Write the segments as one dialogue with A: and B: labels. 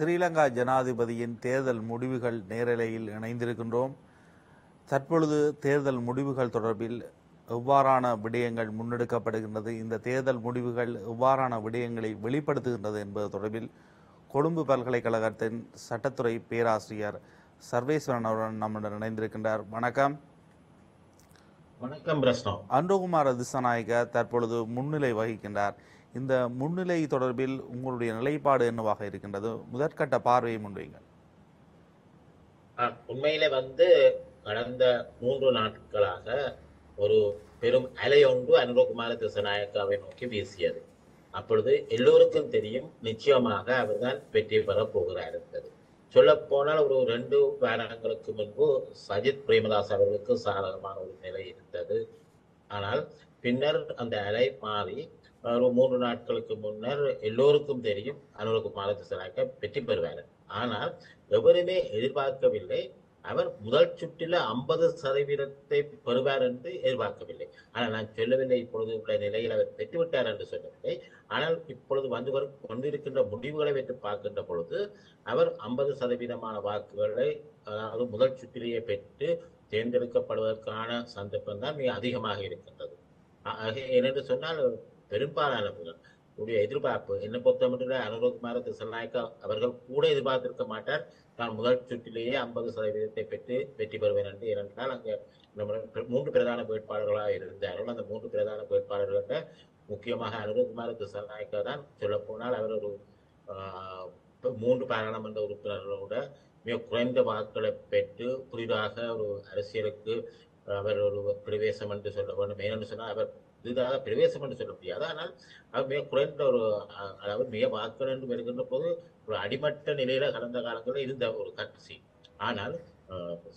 A: ஸ்ரீலங்கா ஜனாதிபதியின் தேர்தல் முடிவுகள் நேரலையில் இணைந்திருக்கின்றோம். தற்பொழுது தேர்தல் முடிவுகள் தொடர்பில் எவ்வாறான விடயங்கள் முன்னெடுக்கப்படுகின்றது, இந்த தேர்தல் முடிவுகள் எவ்வாறான விடயங்களை வெளிப்படுத்துகின்றது என்பது தொடர்பில் கொழும்பு பல்கலைக்கழகத்தின் சட்டத்துறை பேராசிரியர் சர்வேஸ்வரன் அவருடன் நம்முடன் இணைந்திருக்கின்றார். வணக்கம்.
B: வணக்கம் பிரஷ்னோ.
A: அன்றகுமார திசாநாயக்க தற்பொழுது முன்னிலை வகிக்கின்றார். இந்த முன்னிலை தொடர்பில் உங்களுடைய நிலைப்பாடு என்னவாக இருக்கின்றது? முதற்கட்ட பார்வையை முன்வைங்கள்.
B: உண்மையிலே கடந்த 3 நாட்களாக ஒரு பெரும் அலை ஒன்று அனுரகுமார திசாநாயக்காவை நோக்கி வீசியது. அப்பொழுது எல்லோருக்கும் தெரியும், நிச்சயமாக அவர்தான் வெற்றி பெறப் போகிறார் என்பது. சொல்ல போனால் ஒரு 2 வாரங்களுக்கு முன்பு சஜித் பிரேமதாஸ் அவர்களுக்கு சாதகமான ஒரு நிலை இருந்தது. ஆனால் பின்னர் அந்த அலை மாறி ஒரு 3 நாட்களுக்கு முன்னர் எல்லோருக்கும் தெரியும் அனுரகுமார திசாநாயக்க வெற்றி பெறுவார். ஆனால் எவருமே எதிர்பார்க்கவில்லை அவர் முதல் சுற்றில 50% பெறுவார் என்று எதிர்பார்க்கவில்லை. ஆனால் நான் சொல்லவில்லை இப்பொழுது உள்ள நிலையில் அவர் பெற்றுவிட்டார் என்று சொல்லவில்லை. ஆனால் இப்பொழுது கொண்டிருக்கின்ற முடிவுகளை வைத்து பார்க்கின்ற பொழுது அவர் 50% வாக்குகளை, அதாவது முதல் சுற்றிலேயே பெற்று தேர்ந்தெடுக்கப்படுவதற்கான சந்தர்ப்பம் தான் மிக அதிகமாக இருக்கின்றது. ஏனென்று சொன்னால் பெரும்பாலானவர்கள் எதிர்பார்ப்பு என்னை பொறுத்தமட்டில் அனுரகுமார திசாநாயக்கா அவர்கள் கூட எதிர்பார்த்திருக்க மாட்டார் நான் முதல் சுற்றிலேயே 50% பெற்று வெற்றி பெறுவேன் என்று. ஏனென்றால் அங்கே 3 பிரதான வேட்பாளர்களாக இருந்தார்கள். அந்த 3 பிரதான வேட்பாளர்கள முக்கியமாக அனுரகுமார திசாநாயக்கா தான். சொல்ல போனால் அவர் ஒரு 3 பாராளுமன்ற உறுப்பினர்களோட மிக குறைந்த வாக்குகளை பெற்று புதிதாக ஒரு அரசியலுக்கு அவர் ஒரு பிரவேசம் என்று சொல்ல வேண்டும். ஏனென்று சொன்னால் அவர் புதிதாக பிரவேசம் என்று சொல்ல முடியாது. ஆனால் அவர் மிக குறைந்த அதாவது மிக வாக்குகள் என்று வருகின்ற போது ஒரு அடிமட்ட நிலையில கடந்த காலங்களில் இருந்த ஒரு கட்சி. ஆனால்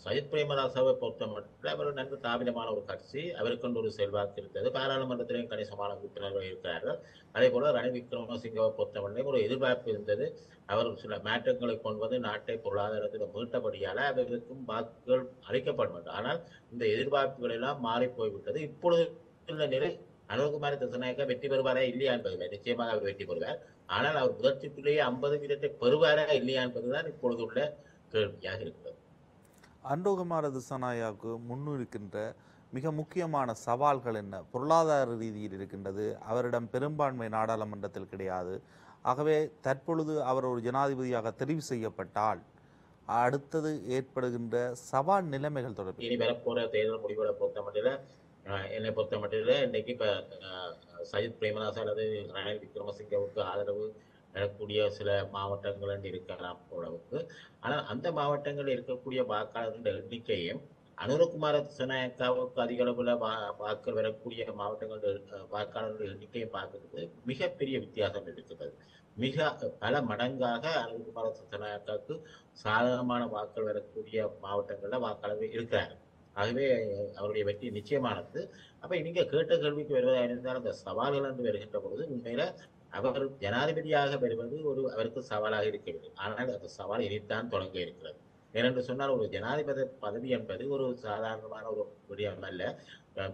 B: சஜித் பிரேமதாசாவை பொறுத்த மட்டும் அவர் நன்கு தாபிதமான ஒரு கட்சி. அவருக்கு ஒரு செல்வாக்கு இருந்தது. பாராளுமன்றத்திலேயும் கணிசமான உறுப்பினர்கள் இருக்கிறார்கள். அதே போல ரணில் விக்ரமசிங்கவை பொறுத்தவரையும் ஒரு எதிர்பார்ப்பு இருந்தது. அவர் சில மாற்றங்களை கொண்டு நாட்டை பொருளாதாரத்தில் மீட்டபடியால அவர்களுக்கும் வாக்குகள் அளிக்கப்பட வேண்டும். ஆனால் இந்த எதிர்பார்ப்புகள் எல்லாம் மாறி போய்விட்டது. இப்பொழுது உள்ள நிலை அனுரகுமார திசாநாயக்கா வெற்றி பெறுவாரா இல்லையா என்பதில்லை. நிச்சயமாக அவர் வெற்றி பெறுவார். ஆனால் அவர் முதல் சுற்றிலேயே 50% பெறுவாரா இல்லையா என்பதுதான் இப்பொழுது உள்ள கேள்வியாக இருக்கிறது.
A: அனுரகுமார திசாநாயக்காவுக்கு முன்னிருக்கின்ற மிக முக்கியமான சவால்கள் என்ன? பொருளாதார ரீதியில் இருக்கின்றது. அவரிடம் பெரும்பான்மை நாடாளுமன்றத்தில் கிடையாது. ஆகவே தற்பொழுது அவர் ஒரு ஜனாதிபதியாக தெரிவு செய்யப்பட்டால் அடுத்தது ஏற்படுகின்ற சவால் நிலைமைகள் தொடர்பில்
B: இனி வரப்போற தேர்தல் முடிவுகளை பொறுத்த மட்டும் என்னை பொறுத்த மட்டும் இன்னைக்கு இப்ப சஜித் பிரேமதாஸ் அல்லது ரணில் விக்ரமசிங்கவுக்கு ஆதரவு பெறக்கூடிய சில மாவட்டங்கள் இருக்கலாம் போலவுக்கு. ஆனால் அந்த மாவட்டங்களில் இருக்கக்கூடிய வாக்காளர்கள் எண்ணிக்கையும் அனுரகுமார திசாநாயக்காவுக்கு அதிக அளவுல வாக்கு வரக்கூடிய மாவட்டங்கள் வாக்காளர்கள் எண்ணிக்கையை பார்க்கிறது மிகப்பெரிய வித்தியாசம் இருக்கிறது. மிக பல மடங்காக அனுரகுமார திசாநாயக்காவுக்கு சாதகமான வாக்கள் வரக்கூடிய மாவட்டங்கள்ல வாக்காளர்கள் இருக்கிறார்கள். ஆகவே அவருடைய வெற்றி நிச்சயமானது. அப்ப நீங்க கேட்ட கேள்விக்கு வருவதாக இருந்தால் அந்த சவால்கள் என்று வருகின்ற பொழுது உண்மையில அவர் ஜனாதிபதியாக வருவது அவருக்கு சவாலாக இருக்கவில்லை. ஆனால் அந்த சவால் இனித்தான் தொடங்க இருக்கிறது. ஏனென்று சொன்னால் ஒரு ஜனாதிபதி பதவி என்பது ஒரு சாதாரணமான ஒரு விடயம் அல்ல.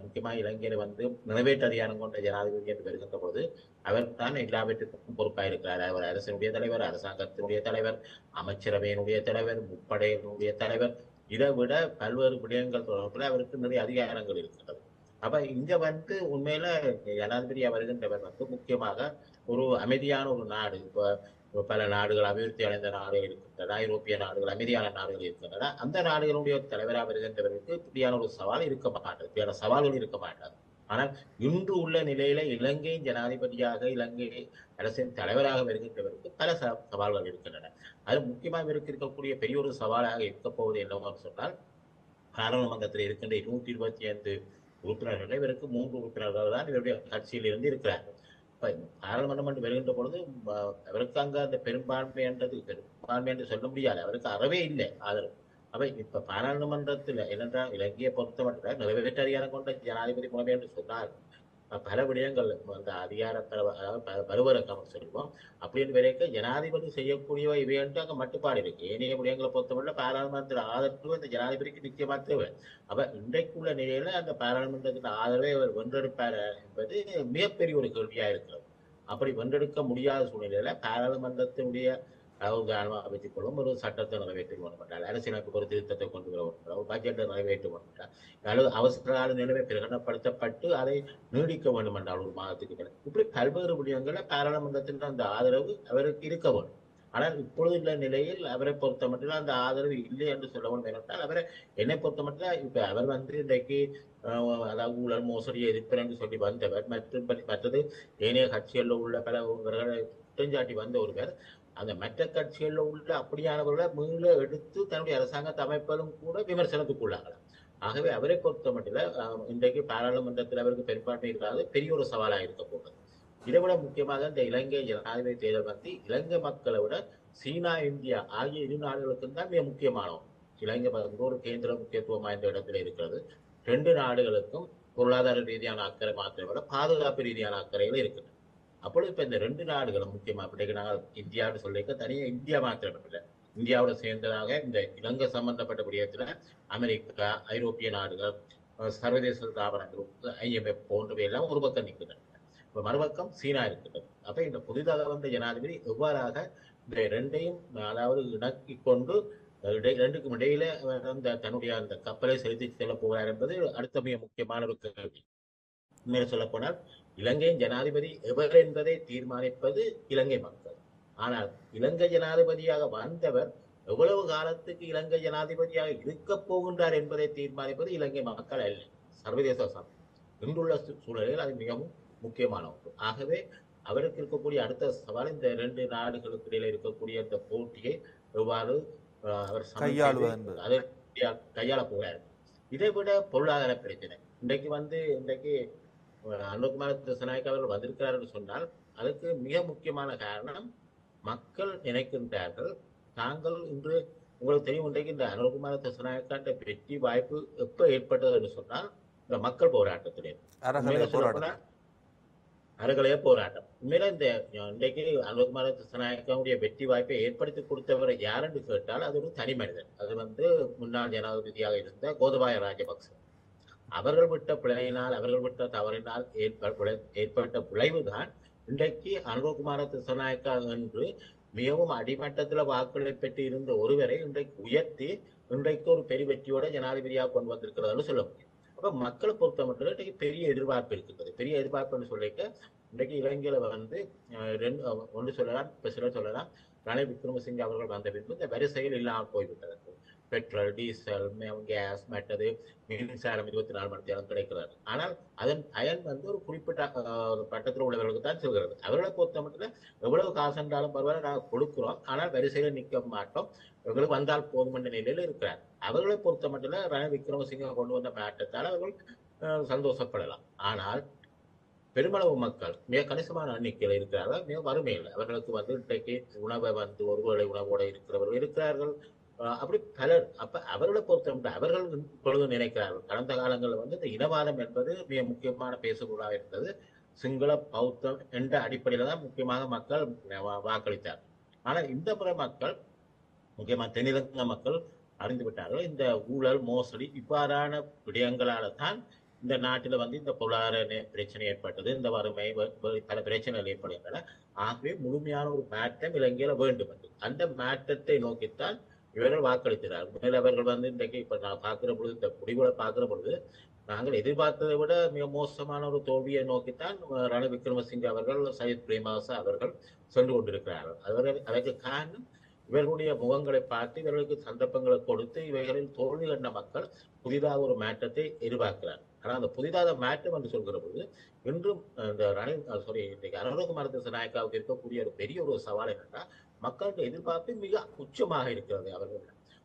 B: முக்கியமாக இலங்கையில நிறைவேற்று அதிகாரம் கொண்ட ஜனாதிபதி என்று வருகின்ற பொழுது அவர் தான் எல்லாவற்றுக்கும் பொறுப்பாக இருக்கிறார். அவர் அரசினுடைய தலைவர், அரசாங்கத்தினுடைய தலைவர், அமைச்சரவையினுடைய தலைவர், முப்படையினுடைய தலைவர். இதை விட பல்வேறு விடயங்கள் தொடர்பில் அவருக்கு நிறைய அதிகாரங்கள் இருக்கின்றது. அப்ப இங்க உண்மையில ஜனாதிபதியா வருகின்றவர் முக்கியமாக ஒரு அமைதியான ஒரு நாடு. இப்ப பல நாடுகள் அபிவிருத்தி அடைந்த நாடுகள் இருக்கின்றன, ஐரோப்பிய நாடுகள், அமைதியான நாடுகள் இருக்கின்றன. அந்த நாடுகளுடைய தலைவராக வருகின்றவருக்கு இப்படியான ஒரு சவால் இருக்க மாட்டாது, இப்படியான சவால்கள் இருக்க மாட்டாது. ஆனால் இன்று உள்ள நிலையில இலங்கையின் ஜனாதிபதியாக, இலங்கை அரசின் தலைவராக வருகின்றவருக்கு பல சவால்கள் இருக்கின்றன. அது முக்கியமாக இருக்கக்கூடிய பெரிய ஒரு சவாலாக இருக்க போவது என்னவென்று சொன்னால், பாராளுமன்றத்தில் இருக்கின்ற 225 உறுப்பினர்கள் இவருக்கு 3 உறுப்பினர்கள் தான் இவருடைய கட்சியில் இருந்து இருக்கிறார்கள். இப்ப பாராளுமன்றம் வருகின்ற பொழுது அவருக்கு அங்க அந்த பெரும்பான்மை என்று சொல்ல முடியாது. அவருக்கு அறவே இல்லை ஆதரவு. அப்ப இப்ப பாராளுமன்றத்தில் என்னென்றால் இலங்கையை பொறுத்த மட்டும் நிறைவேற்று அதிகாரம் கொண்ட ஜனாதிபதி முறைமை என்று சொன்னால் பல விடயங்கள் அந்த அதிகாரத்தை அதாவது பருவரக்கம் சொல்லுவோம். அப்படின்னு வரைக்க ஜனாதிபதி செய்யக்கூடியவை இவை என்று அங்கே மட்டுப்பாடு இருக்கு. ஏனைய விடயங்களை பொறுத்தவரை பாராளுமன்ற ஆதரவு இந்த ஜனாதிபதிக்கு நிச்சயமா தேவை. அப்ப இன்றைக்குள்ள நிலையில அந்த பாராளுமன்றத்தின் ஆதரவை அவர் வென்றெடுப்பார் என்பது மிகப்பெரிய ஒரு கேள்வியா இருக்கிறது. அப்படி வென்றெடுக்க முடியாத சூழ்நிலையில பாராளுமன்றத்தினுடைய உதாரணமாக வைத்துக் கொள்ளும் ஒரு சட்டத்தை நிறைவேற்ற வேண்டும் என்றால், அரசியலமைப்பு ஒரு திருத்தத்தை கொண்டு வர வேண்டும் என்றால், ஒரு பட்ஜெட்டை நிறைவேற்ற வேண்டும் என்றால், அல்லது அவசர கால நிலைமை பிரகடனப்படுத்தப்பட்டு அதை நீடிக்க வேண்டும் என்றால் ஒரு மாதத்துக்கு மேல், இப்படி பல்வேறு விடயங்களில் பாராளுமன்றத்தில் அந்த ஆதரவு அவருக்கு இருக்க வேண்டும். ஆனால் இப்பொழுதுள்ள நிலையில் அவரை பொறுத்த மட்டும் அந்த ஆதரவு இல்லை என்று சொல்ல வேண்டும் என்றால், அவரை என்னை பொறுத்த மட்டும் இப்ப அவர் இன்றைக்கு அதாவது ஊழல் மோசடியை எதிர்ப்பேன் என்று சொல்லி வந்தவர், மற்றது ஏனைய கட்சிகளில் உள்ள பல குற்றஞ்சாட்டி வந்த ஒருவர் அந்த மற்ற கட்சிகளில் உள்ள அப்படியானவர்களை மீள எடுத்து தன்னுடைய அரசாங்கத்தை அமைப்பதும் கூட விமர்சனத்துக்குள்ளாகலாம். ஆகவே அவரை பொறுத்த மட்டும் இன்றைக்கு பாராளுமன்றத்தில் அவருக்கு பெரும்பான்மை இருக்காது, பெரிய ஒரு சவாலாக இருக்க போகிறது. இதைவிட முக்கியமாக இந்த இலங்கை ஜனாதிபதி தேர்தல் இலங்கை மக்களை விட சீனா, இந்தியா ஆகிய இரு நாடுகளுக்கும் தான் மிக முக்கியமானோம். இலங்கை ஒரு கேந்திர முக்கியத்துவம் வாய்ந்த இடத்துல இருக்கிறது. 2 நாடுகளுக்கும் பொருளாதார ரீதியான அக்கறை மாத்திரை விட பாதுகாப்பு ரீதியான அக்கறைகள் இருக்குது. அப்பொழுது இப்ப இந்த 2 நாடுகளும் முக்கியமா இப்படி நாங்கள் இந்தியாவுன்னு சொல்லிக்க தனியா இந்தியா மாத்திரம் இல்லை, இந்தியாவோட சேர்ந்ததாக இந்த இலங்கை சம்பந்தப்பட்ட விடயத்துல அமெரிக்கா, ஐரோப்பிய நாடுகள், சர்வதேச ஸ்தாபனங்கள், IMF போன்றவை எல்லாம் ஒரு பக்கம் நிற்கின்றன. இப்ப மறுபக்கம் சீனா இருக்கிறது. அப்ப இந்த புதிதாக வந்த ஜனாதிபதி எவ்வாறாக இந்த 2ஐயும் அதாவது இணக்கி கொண்டு 2க்கும் இடையில தன்னுடைய அந்த கப்பலை செலுத்தி செல்ல போகிறார் என்பது அடுத்த மிக முக்கியமான ஒரு கேள்வி. உண்மையில சொல்ல போனால் இலங்கையின் ஜனாதிபதி எவர் என்பதை தீர்மானிப்பது இலங்கை மக்கள். ஆனால் இலங்கை ஜனாதிபதியாக வந்தவர் எவ்வளவு காலத்துக்கு இலங்கை ஜனாதிபதியாக இருக்க போகின்றார் என்பதை தீர்மானிப்பது இலங்கை மக்கள் அல்ல, சர்வதேச சமூகம். இன்றுள்ள சூழலில் அது மிகவும் முக்கியமான ஒன்று. ஆகவே அவருக்கு இருக்கக்கூடிய அடுத்த சவால் இந்த 2 நாடுகளுக்கு இடையில இருக்கக்கூடிய இந்த போட்டியை எவ்வாறு அவர் அதை கையாள போகிறார். இதை விட பொருளாதார பிரச்சனை இன்றைக்கு அனுகுமார திசாநாயக்கா அவர்கள் வந்திருக்கிறார் என்று சொன்னால் அதுக்கு மிக முக்கியமான காரணம், மக்கள் நினைக்கின்றார்கள் தாங்கள் இன்று உங்களுக்கு தெரியும், இன்றைக்கு இந்த அனுகுமார திசாநாயக்காட்ட வெற்றி வாய்ப்பு எப்ப ஏற்பட்டது என்று சொன்னால் இந்த மக்கள் போராட்டத்திலே அறகலைய போராட்டம். உண்மையில இந்த இன்றைக்கு அனுகுமார திசாநாயக்காவுடைய வெற்றி வாய்ப்பை ஏற்படுத்தி கொடுத்தவர் யார் என்று கேட்டால் அது ஒரு தனி மனிதன். அது முன்னாள் ஜனாதிபதியாக இருந்த கோதபாய ராஜபக்ச. அவர்கள் விட்ட பிழையினால், அவர்கள் விட்ட தவறினால் ஏற்பட்ட விளைவுதான் இன்றைக்கு அனுகுமார திசாநாயக்கா என்று மிகவும் அடிமட்டத்தில் வாக்குகளை பெற்று இருந்த ஒருவரை இன்றைக்கு உயர்த்தி இன்றைக்கு ஒரு பெரிய வெற்றியோட ஜனாதிபதியாக கொண்டு வந்திருக்கிறதுன்னு சொல்ல முடியும். அப்ப மக்களை பொறுத்த மட்டும் இன்றைக்கு பெரிய எதிர்பார்ப்பு இருக்கிறது. பெரிய எதிர்பார்ப்புன்னு சொல்லிக்க இன்றைக்கு இலங்கையில ஒன்று சொல்லலாம், இப்ப சிலர் சொல்லலாம், ரணில் விக்ரமசிங்கே அவர்கள் வந்த பின்பு இந்த வரிசையில் இல்லாமல் போய்விட்டது. பெட்ரோல், டீசல், கேஸ், மற்றது மின்சாரம் 24 மணி நேரம் கிடைக்கிறது. ஆனால் அதன் பயன் ஒரு குறிப்பிட்ட பட்டத்தில் உள்ளவர்களுக்கு தான் செல்கிறது. அவர்களை பொறுத்த மட்டும் எவ்வளவு காசு என்றாலும் பரவாயில்ல, நாங்கள் கொடுக்கிறோம், ஆனால் வரிசையில நிற்க மாட்டோம், எங்களுக்கு வந்தால் போதும் என்ற நிலையில இருக்கிறார். அவர்களை பொறுத்த மட்டும் ரணில் விக்ரமசிங்கே கொண்டு வந்த மாற்றத்தால் அவர்கள் சந்தோஷப்படலாம். ஆனால் பெருமளவு மக்கள் மிக கணிசமான எண்ணிக்கையில் இருக்கிறார்கள், மிக வறுமையில். அவர்களுக்கு இன்றைக்கு உணவை ஒரு வேளை உணவோடு இருக்கிறவர்கள் இருக்கிறார்கள். அப்படி பலர். அப்ப அவர்களை பொறுத்த அவர்கள் இப்பொழுது நினைக்கிறார்கள், கடந்த காலங்களில் இந்த இனவாதம் என்பது மிக முக்கியமான பேசுபொருளாக இருந்தது. சிங்கள பௌத்தம் என்ற அடிப்படையில தான் முக்கியமாக மக்கள் வாக்களித்தார். ஆனால் இந்த முறை மக்கள், முக்கியமாக தென்னிலங்கை மக்கள் அறிந்து விட்டார்கள், இந்த ஊழல், மோசடி இவ்வாறான விடயங்களால தான் இந்த நாட்டில் இந்த பொருளாதார பிரச்சனை ஏற்பட்டது, இந்த வறுமை, பல பிரச்சனைகள் ஏற்படுகின்றன. ஆகவே முழுமையான ஒரு மாற்றம் இலங்கையில வேண்டும் என்று அந்த மாற்றத்தை நோக்கித்தான் இவர்கள் வாக்களிக்கிறார்கள். மேல அவர்கள் இன்றைக்கு இப்ப நான் பார்க்கிற பொழுது, இந்த முடிவுகளை பார்க்கிற பொழுது நாங்கள் எதிர்பார்த்ததை விட மிக மோசமான ஒரு தோல்வியை நோக்கித்தான் ரணில் விக்ரமசிங்கே அவர்கள், சஜித் பிரேமதாச அவர்கள் சென்று கொண்டிருக்கிறார்கள். அதற்கு காரணம் இவர்களுடைய முகங்களை பார்த்து இவர்களுக்கு சந்தர்ப்பங்களை கொடுத்து இவைகளில் தோல்வி கண்ட மக்கள் புதிதாக ஒரு மாற்றத்தை எதிர்பார்க்கிறார். ஆனால் அந்த புதிதாக மாற்றம் என்று சொல்கிற பொழுது இன்றும் இந்த அனுகுமார திசாநாயக்காவுக்கு இருக்கக்கூடிய ஒரு பெரிய ஒரு சவால் என்னன்னா, மக்களுடைய எதிர்பார்ப்பு மிக உச்சமாக இருக்கிறது.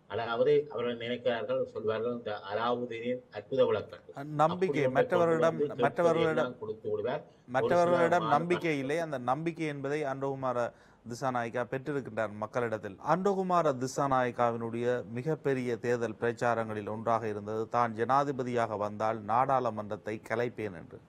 B: அதாவது அவர்கள் நினைக்கிறார்கள், சொல்வார்கள், இந்த அலாவுதீனின் அற்புத விளக்கம்
A: நம்பிக்கை, மற்றவர்களிடம் நம்பிக்கை இல்லை. அந்த நம்பிக்கை என்பதை அனுகுமார திசாநாயக்கா பெற்றிருக்கின்றார் மக்களிடத்தில். அனுகுமார திசாநாயக்காவினுடைய மிகப்பெரிய தேர்தல் பிரச்சாரங்களில் ஒன்றாக இருந்தது, தான் ஜனாதிபதியாக வந்தால் நாடாளுமன்றத்தை கலைப்பேன் என்று.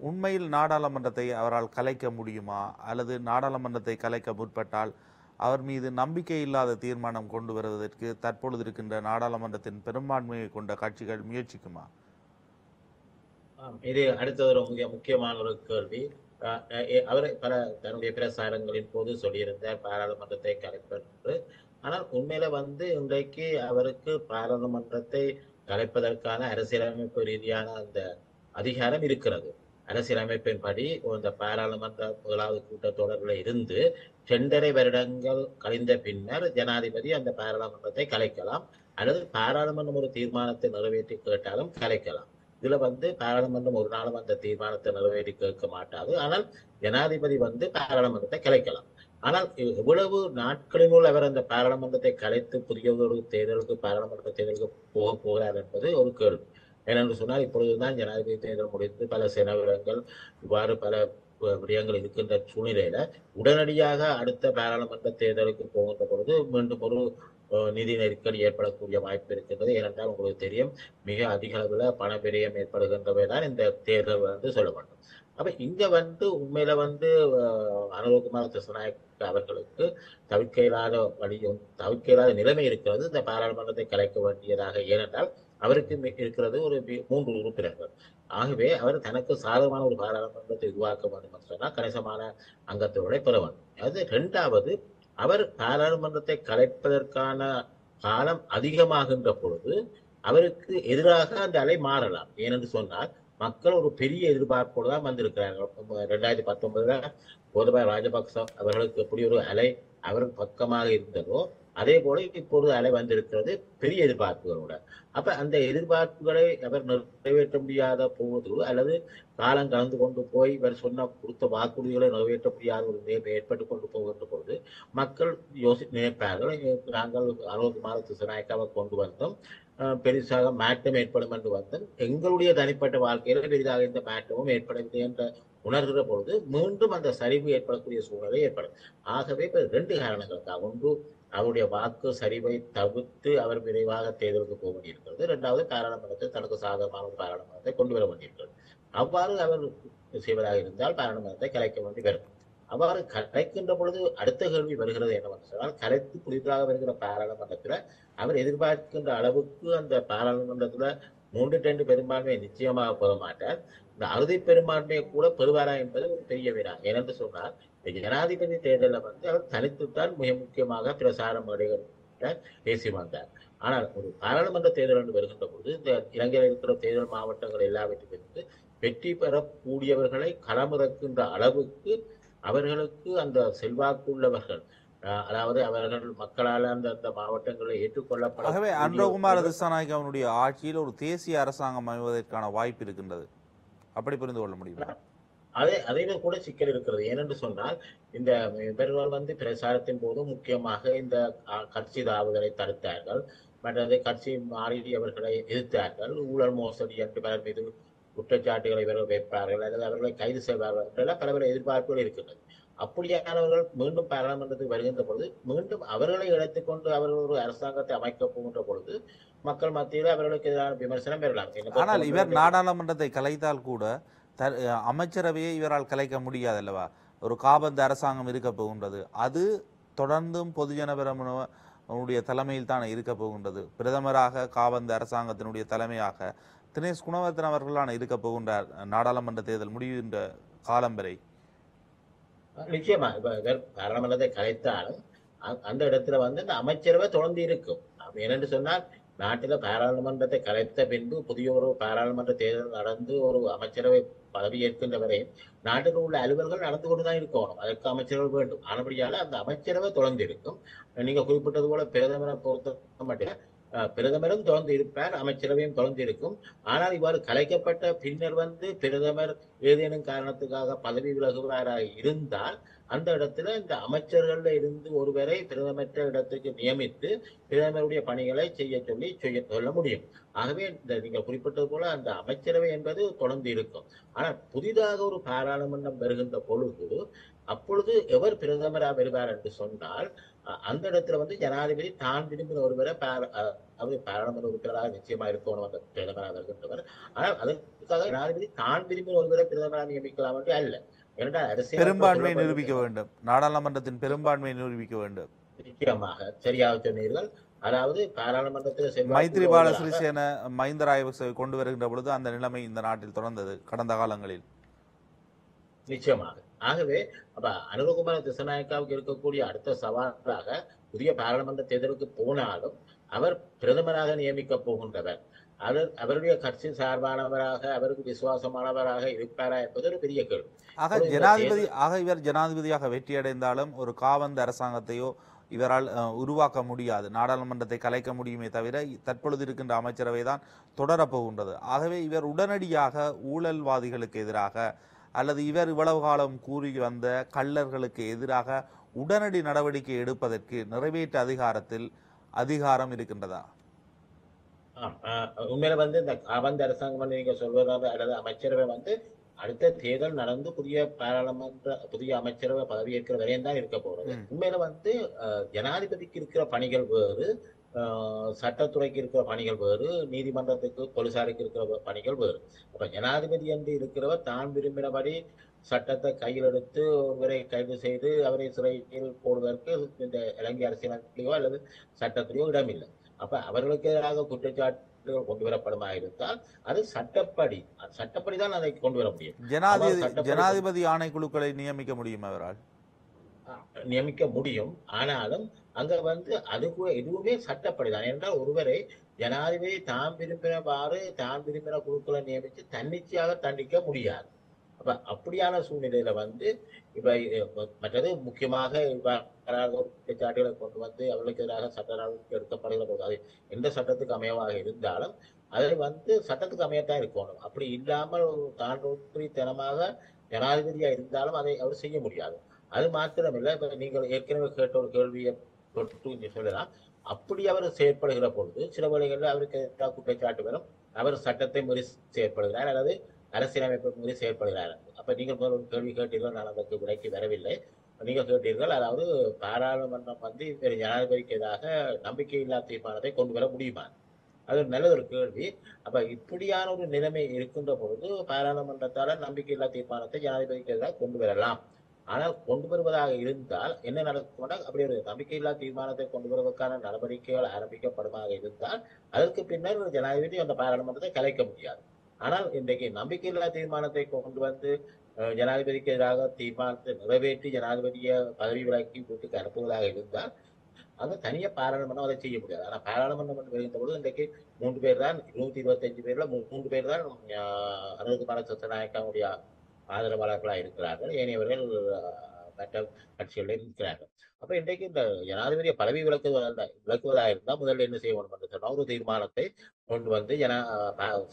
A: உண்மையில் நாடாளுமன்றத்தை அவரால் கலைக்க முடியுமா, அல்லது நாடாளுமன்றத்தை கலைக்க முற்பட்டால் அவர் மீது நம்பிக்கை இல்லாத தீர்மானம் கொண்டு வருவதற்கு தற்பொழுது இருக்கின்ற நாடாளுமன்றத்தின் பெரும்பான்மையை கொண்ட கட்சிகள் முயற்சிக்குமா?
B: இது அடுத்த ஒரு முக்கியமான ஒரு கேள்வி. அவர் பல தன்னுடைய பிரசாரங்களின் போது சொல்லியிருந்தார் பாராளுமன்றத்தை கலைப்பது. ஆனால் உண்மையில இன்றைக்கு அவருக்கு பாராளுமன்றத்தை கலைப்பதற்கான அரசியலமைப்பு ரீதியான அந்த அதிகாரம் இருக்கிறது. அரசியலமைப்பின்படி இந்த பாராளுமன்ற முதலாவது கூட்டத்தொடரில் இருந்து 2.5 வருடங்கள் கழிந்த பின்னர் ஜனாதிபதி அந்த பாராளுமன்றத்தை கலைக்கலாம், அல்லது பாராளுமன்றம் ஒரு தீர்மானத்தை நிறைவேற்றி கேட்டாலும் கலைக்கலாம். இதுல பாராளுமன்றம் ஒரு நாளும் அந்த தீர்மானத்தை நிறைவேற்றி கேட்க மாட்டாது. ஆனால் ஜனாதிபதி பாராளுமன்றத்தை கலைக்கலாம். ஆனால் எவ்வளவு நாட்களினுள் அவர் அந்த பாராளுமன்றத்தை கலைத்து புதிய ஒரு தேர்தலுக்கு பாராளுமன்ற தேர்தலுக்கு போகிறார் என்பது ஒரு கேள்வி. ஏனென்று சொன்னால் இப்பொழுதுதான் ஜனாதிபதி தேர்தல் முடிந்து பல செலவினங்கள் இவ்வாறு பல விடயங்கள் இருக்கின்ற சூழ்நிலையில உடனடியாக அடுத்த பாராளுமன்ற தேர்தலுக்கு போகின்ற பொழுது மீண்டும் ஒரு நிதி நெருக்கடி ஏற்படக்கூடிய வாய்ப்பு இருக்கின்றது. ஏனென்றால் உங்களுக்கு தெரியும், மிக அதிக அளவில் பண விரயம் ஏற்படுகின்றவைதான் இந்த தேர்தல் சொல்லப்படும். அப்ப இங்க உண்மையில அனுரகுமார திசாநாயக்க அவர்களுக்கு தவிர்க்க இயலாத நிலைமை இருக்கிறது இந்த பாராளுமன்றத்தை கலைக்க வேண்டியதாக. ஏனென்றால் அவருக்கு இருக்கிறது ஒரு 3 உறுப்பினர்கள். ஆகவே அவர் தனக்கு சாதகமான ஒரு பாராளுமன்றத்தை உருவாக்க வேண்டும் என்று சொன்னால் கணிசமான அங்கத்தோட பெற வேண்டும். அது 2வது, அவர் பாராளுமன்றத்தை கலைப்பதற்கான காலம் அதிகமாகின்ற பொழுது அவருக்கு எதிராக அந்த அலை மாறலாம். ஏனென்று சொன்னால் மக்கள் ஒரு பெரிய எதிர்பார்ப்போடு தான் வந்திருக்கிறார்கள். 2019 கோதபாய ராஜபக்ச அவர்களுக்கு எப்படி ஒரு அலை அவர் பக்கமாக இருந்ததோ அதே போல இப்பொழுது அலை வந்திருக்கிறது பெரிய எதிர்பார்ப்புகளோட. அப்ப அந்த எதிர்பார்ப்புகளை அவர் நிறைவேற்ற முடியாத போது, அல்லது காலம் கலந்து கொண்டு போய் இவர் கொடுத்த வாக்குறுதிகளை நிறைவேற்ற முடியாத ஒரு நிலைமை ஏற்பட்டு கொண்டு போகின்ற பொழுது மக்கள் நினைப்பார்கள், நாங்கள் அனுரகுமார திசாநாயக்காவை கொண்டு வந்தோம், பெரிசாக மாற்றம் ஏற்படும் என்று எங்களுடைய தனிப்பட்ட வாழ்க்கையில பெரிதாக இந்த மாற்றமும் ஏற்படவில்லை என்ற உணர்கிற பொழுது மீண்டும் அந்த சரிவு ஏற்படக்கூடிய சூழ்நிலை ஏற்படும். ஆகவே இப்ப 2 காரணங்களுக்காக, ஒன்று அவருடைய வாக்கு சரிவை தவிர்த்து அவர் விரைவாக தேர்தலுக்கு போக வேண்டியிருக்கிறது, 2வது பாராளுமன்றத்தில் தனக்கு சாதகமான ஒரு பாராளுமன்றத்தை கொண்டு வர வேண்டியிருக்கிறது. அவ்வாறு அவர் செய்வதாக இருந்தால் பாராளுமன்றத்தை கலைக்க வேண்டி வரும். அவ்வாறு கலைக்கின்ற பொழுது அடுத்த கேள்வி வருகிறது என்னவென்று சொன்னால், கலைத்து புதிதாக வருகிற பாராளுமன்றத்துல அவர் எதிர்பார்க்கின்ற அளவுக்கு அந்த பாராளுமன்றத்துல 3/2 பெரும்பான்மையை நிச்சயமாக பெற மாட்டார். இந்த அறுதி பெரும்பான்மையை கூட பெறுவாரா என்பது ஒரு பெரிய வினா. ஏனென்று சொன்னால் ஜனாதிபதி தேர்தலில் அவர் தனித்துத்தான் மிக முக்கியமாக பிரசார மேடைகள் பேசி வந்தார். ஆனால் ஒரு பாராளுமன்ற தேர்தல் என்று வருகின்ற போது இந்த இலங்கையில் இருக்கிற தேர்தல் மாவட்டங்கள் எல்லாவற்றிலிருந்து வெற்றி பெறக்கூடியவர்களை களமிறக்கின்ற அளவுக்கு அவர்களுக்கு அந்த செல்வாக்கு உள்ளவர்கள், அதாவது அவர்கள் மக்களால் அந்த மாவட்டங்களை ஏற்றுக்கொள்ளப்பட.
A: ஆகவே அனுரகுமார திசாநாயக்க அவனுடைய ஆட்சியில் ஒரு தேசிய அரசாங்கம் அமைவதற்கான வாய்ப்பு இருக்கின்றது. அப்படி புரிந்து கொள்ள முடியுமா?
B: அதையில கூட சிக்கல் இருக்கிறது. ஏனென்று சொன்னால் இந்த இவர்கள் பிரச்சாரத்தின் போது முக்கியமாக இந்த கட்சி தாவுதலை தடுத்தார்கள், மற்றது கட்சி மாறியவர்களை எதிர்த்தார்கள், ஊழல் மோசடி என்று பலர் மீது குற்றச்சாட்டுகளை இவர்கள் வைப்பார்கள் அல்லது அவர்களை கைது செய்வார்கள் என்றெல்லாம் பல எதிர்பார்ப்புகள் இருக்கின்றது. அப்படியானவர்கள் மீண்டும் பாராளுமன்றத்துக்கு வருகின்ற பொழுது மீண்டும் அவர்களை இழைத்துக் கொண்டு அவர்கள் ஒரு அரசாங்கத்தை அமைக்க போகின்ற பொழுது மக்கள் மத்தியில் அவர்களுக்கு எதிரான விமர்சனம் பெறலாம்.
A: ஆனால் இவர் நாடாளுமன்றத்தை கலைத்தால் கூட அமைச்சரவையை இவரால் கலைக்க முடியாது அல்லவா? ஒரு காபந்து அரசாங்கம் இருக்க போகின்றது, அது தொடர்ந்தும் பொதுஜன பெரமுனுடைய தலைமையில் தான் இருக்க போகின்றது. பிரதமராக காபந்து அரசாங்கத்தினுடைய தலைமையாக தினேஷ் குணவர்த்தன அவர்களான இருக்க போகின்றார் நாடாளுமன்ற தேர்தல் முடிகின்ற காலம் வரை.
B: நிச்சயமா இப்ப பாராளுமன்றத்தை கலைத்தாலும் அந்த இடத்துல அந்த அமைச்சரவை தொடர்ந்து இருக்கும். ஏனென்று சொன்னால் நாட்டில பாராளுமன்றத்தை கலைத்த பின்பு புதிய ஒரு பாராளுமன்ற தேர்தல் நடந்து ஒரு அமைச்சரவை பதவி ஏற்கின்ற வரை நாட்டில் உள்ள அலுவல்கள் நடந்து கொண்டுதான் இருக்கணும், அதற்கு அமைச்சர்கள் வேண்டும். ஆனபடியால அந்த அமைச்சரவை தொடர்ந்து இருக்கும். நீங்க குறிப்பிட்டது போல பிரதமரை பொறுத்த மட்டும் பிரதமரும் தொடர்ந்து இருப்பார், அமைச்சரவையும் தொடர்ந்து இருக்கும். ஆனால் இவ்வாறு கலைக்கப்பட்ட பின்னர் பிரதமர் ஏதேனும் காரணத்துக்காக பதவி விலகுவாராக இருந்தால் அந்த இடத்துல இந்த அமைச்சர்கள்ல இருந்து ஒருவரை பிரதமற்ற இடத்துக்கு நியமித்து பிரதமருடைய பணிகளை சொல்ல முடியும். ஆகவே இந்த நீங்க குறிப்பிட்டது போல அந்த அமைச்சரவை என்பது தொடர்ந்து இருக்கும். ஆனால் புதிதாக ஒரு பாராளுமன்றம் வருகின்ற பொழுது அப்பொழுது எவர் பிரதமராக வருவார் என்று சொன்னால் அந்த இடத்துல ஜனாதிபதி தான் விரும்பின ஒருவரை பாராளுமன்ற உறுப்பினராக நிச்சயமா இருக்கணும் அந்த பிரதமராக வருகின்றவர். ஆனால் அதற்காக ஜனாதிபதி தான் விரும்பின ஒருவரை பிரதமராக நியமிக்கலாம் என்று அல்ல.
A: பெரும்பான்மையை நிரூபிக்க வேண்டும், நாடாளுமன்றத்தின் பெரும்பான்மையை நிரூபிக்க வேண்டும்.
B: நிச்சயமாக சரியாக சொன்னீர்கள். அதாவது பாராளுமன்றத்தில்
A: மைத்ரிபால சிறிசேன மஹிந்த ராஜபக்சவை கொண்டு வருகின்ற பொழுது அந்த நிலைமை இந்த நாட்டில் தொடர்ந்தது கடந்த காலங்களில்.
B: நிச்சயமாக. ஆகவே அப்ப அனுரகுமார திசாநாயக்காவுக்கு இருக்கக்கூடிய அடுத்த சவாலாக புதிய பாராளுமன்ற தேர்தலுக்கு போனாலும் அவர் பிரதமராக நியமிக்கப் போகின்றவர். அவருடைய கட்சி சார்பானவராக அவருக்கு விசுவாசமானவராக இருப்பாரா என்பது ஒரு பெரிய கேள்வி.
A: இவர் ஜனாதிபதியாக வெற்றியடைந்தாலும் ஒரு காவந்த அரசாங்கத்தையோ இவரால் உருவாக்க முடியாது. நாடாளுமன்றத்தை கலைக்க முடியுமே தவிர தற்பொழுது இருக்கின்ற அமைச்சரவை தான் தொடரப்போகின்றது. ஆகவே இவர் உடனடியாக ஊழல்வாதிகளுக்கு எதிராக அல்லது இவர் இவ்வளவு காலம் கூறி வந்த கள்ளர்களுக்கு எதிராக உடனடி நடவடிக்கை எடுப்பதற்கு நிறைவேற்று அதிகாரம் இருக்கின்றதா?
B: உண்மையில இந்த காபந்து அரசாங்கம் நீங்க சொல்வதாவது அல்லது அமைச்சரவை அடுத்த தேர்தல் நடந்து புதிய அமைச்சரவை பதவியேற்கிற வரையும் தான் இருக்க போறது. உண்மையில ஜனாதிபதிக்கு இருக்கிற பணிகள் வேறு, சட்டத்துறைக்கு இருக்கிற பணிகள் வேறு, நீதிமன்றத்துக்கு போலீசாருக்கு இருக்கிற பணிகள் வேறு. அப்ப ஜனாதிபதி என்று இருக்கிறவர் தான் விரும்பினபடி சட்டத்தை கையில் எடுத்து ஒருவரை கைது செய்து அவரை சிறையில் போடுவதற்கு இந்த இலங்கை அரசியலோ அல்லது சட்டத்திலேயோ இடமில்லை. அப்ப அவர்களுக்கு எதிராக குற்றச்சாட்டுகள் கொண்டு வரப்படுமா இருந்தால் அது சட்டப்படிதான் அதை கொண்டு வர முடியும்.
A: ஜனாதிபதி ஆணைக்குழுக்களை நியமிக்க முடியும், அவரால்
B: நியமிக்க முடியும். ஆனாலும் அங்க அது எதுவுமே சட்டப்படிதான். என்றால் ஒருவரை ஜனாதிபதி தான் விரும்பின குழுக்களை நியமித்து தன்னிச்சையாக தண்டிக்க முடியாது. அப்ப அப்படியான சூழ்நிலையில இப்ப மற்றது முக்கியமாக குற்றச்சாட்டுகளை கொண்டு அவர்களுக்கு எதிராக சட்ட நடவடிக்கை எடுக்கப்படுகிற போது அது எந்த சட்டத்துக்கு அமையவாக இருந்தாலும் அதை சட்டத்துக்கு அமையத்தான் இருக்கணும். அப்படி இல்லாமல் தாண்டோற்றித்தனமாக ஜனாதிபதியா இருந்தாலும் அதை அவர் செய்ய முடியாது. அது மாத்திரமில்லை, இப்ப நீங்கள் ஏற்கனவே கேட்ட ஒரு கேள்வியை தொட்டு சொல்லலாம். அப்படி அவர் செயற்படுகிற பொழுது சில வேளைகளில் அவருக்கு குற்றச்சாட்டு வரும், அவர் சட்டத்தை மீறி செயற்படுகிறார் அல்லது அரசியலமைப்பு மீறி செயற்படுகிறார். அப்ப நீங்கள் ஒரு கேள்வி கேட்டீர்கள், நான் அதற்கு விலைக்கு வரவில்லை. நீங்கள் கேட்டீர்கள், அதாவது பாராளுமன்றம் ஜனாதிபதிக்கு எதிராக நம்பிக்கையில்லா தீர்மானத்தை கொண்டு வர முடியுமா? அது நல்ல ஒரு கேள்வி. அப்ப இப்படியான ஒரு நிலைமை இருக்கின்ற பொழுது பாராளுமன்றத்தால நம்பிக்கையில்லா தீர்மானத்தை ஜனாதிபதிக்கு எதிராக கொண்டு வரலாம். ஆனால் கொண்டு வருவதாக இருந்தால் என்ன நடக்கும்னா, அப்படி ஒரு நம்பிக்கையில்லா தீர்மானத்தை கொண்டு வருவதற்கான நடவடிக்கைகள் ஆரம்பிக்கப்படுமாக இருந்தால் அதற்கு பின்னர் ஜனாதிபதி அந்த பாராளுமன்றத்தை கலைக்க முடியாது. ஆனால் இன்றைக்கு நம்பிக்கையில்லா தீர்மானத்தை கொண்டு ஜனாதிபதிக்கு எதிராக தீர்மானத்தை நிறைவேற்றி ஜனாதிபதியை பதவி விலக்கி வீட்டுக்கு அனுப்புவதாக இருந்தால் அங்க தனியா பாராளுமன்றம் அதை செய்ய முடியாது. ஆனா பாராளுமன்றம் வருகின்ற பொழுது இன்றைக்கு 3 பேர் தான், 225 பேர்ல 3 பேர் தான் அனுரகுமார திசாநாயக்காவுடைய ஆதரவாளர்களா இருக்கிறார்கள். ஏனையவர்கள் மற்ற கட்சிகளில் இருக்கிறார்கள். அப்ப இன்றைக்கு இந்த ஜனாதிபதியை பதவி விலக்குவதாக இருந்தால் முதல்ல என்ன செய்யணும் என்று சொன்னா, ஒரு தீர்மானத்தை கொண்டு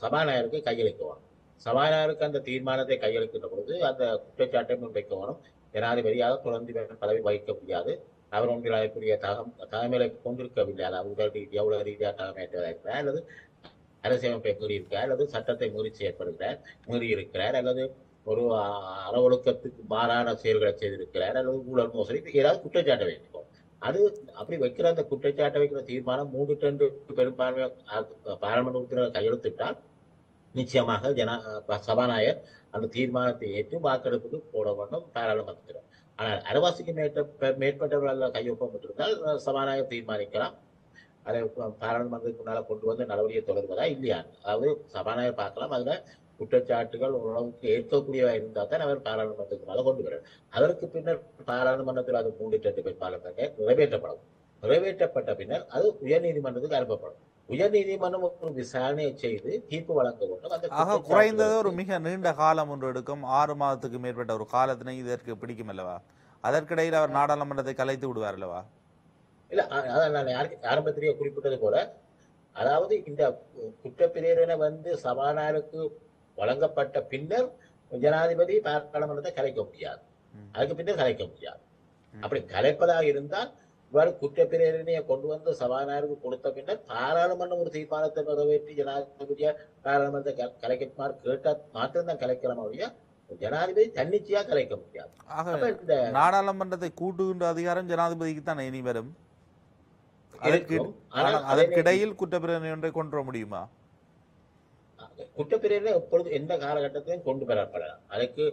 B: சபாநாயகருக்கு கையளிக்கணும். சபாநாயகருக்கு அந்த தீர்மானத்தை கையளிக்கின்ற பொழுது அந்த குற்றச்சாட்டை முன்வைக்கணும். ஜனாதிபதியாக தொடர்ந்து பதவி வகிக்க முடியாது, அவர் ஒன்றில் அதற்குரிய தலைமையை கொண்டிருக்கவில்லை, அதாவது உடல் ரீதியா உலக ரீதியா தலைமையற்றதாக இருக்கிறார், அல்லது அரசியலமைப்பை மீறியிருக்கிறார், அல்லது சட்டத்தை மீறி இருக்கிறார், அல்லது ஒரு அறவொழுக்கத்துக்கு மாறான செயல்களை செய்திருக்கிறார், அல்லது ஊழல் மோசடி, ஏதாவது குற்றச்சாட்டை வைக்கும். அது அப்படி வைக்கிற அந்த குற்றச்சாட்டை வைக்கிற தீர்மானம் 3-2 பெரும்பான்மை பாராளுமன்ற உறுப்பினர்கள் கையெழுத்திட்டால் நிச்சயமாக சபாநாயகர் அந்த தீர்மானத்தை ஏற்று வாக்கெடுப்புக்கு போட வேண்டும் பாராளுமன்றத்தில். ஆனால் அரைவாசிக்கு மேற்பட்டவர்கள் கையொப்பமிட்டிருந்தால் சபாநாயகர் தீர்மானிக்கலாம் அதை பாராளுமன்றத்துக்கு முன்னால கொண்டு நடவடிக்கை தொடர்வதா இல்லையா. அதாவது சபாநாயகர் பார்க்கலாம், அதுல குற்றச்சாட்டுகள் ஓரளவுக்கு ஏற்கக்கூடியவா இருந்தால் தான் அவர் பாராளுமன்றத்துக்கு மேல கொண்டு வர. அதற்கு பின்னர் பாராளுமன்றத்தில் அது 3-2 பெரும்பான்மை நிறைவேற்றப்பட்ட பின்னர் அது உயர் நீதிமன்றத்துக்கு அனுப்பப்படும். உயர் நீதிமன்றம் ஒரு விசாரணையை செய்து தீர்ப்பு வழங்க வேண்டும்.
A: குறைந்தது ஒரு மிக நீண்ட காலம் ஒன்று எடுக்கும். 6 மாதத்துக்கு மேற்பட்ட ஒரு காலத்தினை இதற்கு பிடிக்கும் அல்லவா? அதற்கிடையில் அவர் நாடாளுமன்றத்தை கலைத்து விடுவார் அல்லவா?
B: இல்ல, அதான் நான் ஆரம்பத்திலேயே குறிப்பிட்டது போல, அதாவது இந்த குற்றப்பிரேரணை சபாநாயகருக்கு வழங்கப்பட்ட பின்னர் ஜனாதிபதி பாராளுமன்றத்தை கலைக்க முடியாது, அதுக்கு பின்னர் கலைக்க முடியாது. அப்படி கலைப்பதாக இருந்தால் இவ்வாறு குற்றப்பிரேரணையை கொண்டு சபாநாயகருக்கு கொடுத்த பின்னர் பாராளுமன்றம் ஒரு தீர்மானத்தை நிறைவேற்றி ஜனாதிபதியா பாராளுமன்றத்தை கலைக்குமாறு கேட்டால் மாத்திரம்தான் கலைக்கலாம் ஒழிய ஜனாதிபதி தன்னிச்சையா கலைக்க முடியாது.
A: இந்த நாடாளுமன்றத்தை கூட்டுகின்ற அதிகாரம் ஜனாதிபதிக்கு தான் இனி வரும். அதற்கிடையில் குற்றப்பிரேரணை ஒன்றை கொண்டு வர முடியுமா?
B: குற்றப்பிரேரணை எப்பொழுது எந்த காலகட்டத்திலும் கொண்டு வரப்படலாம், அதுக்கு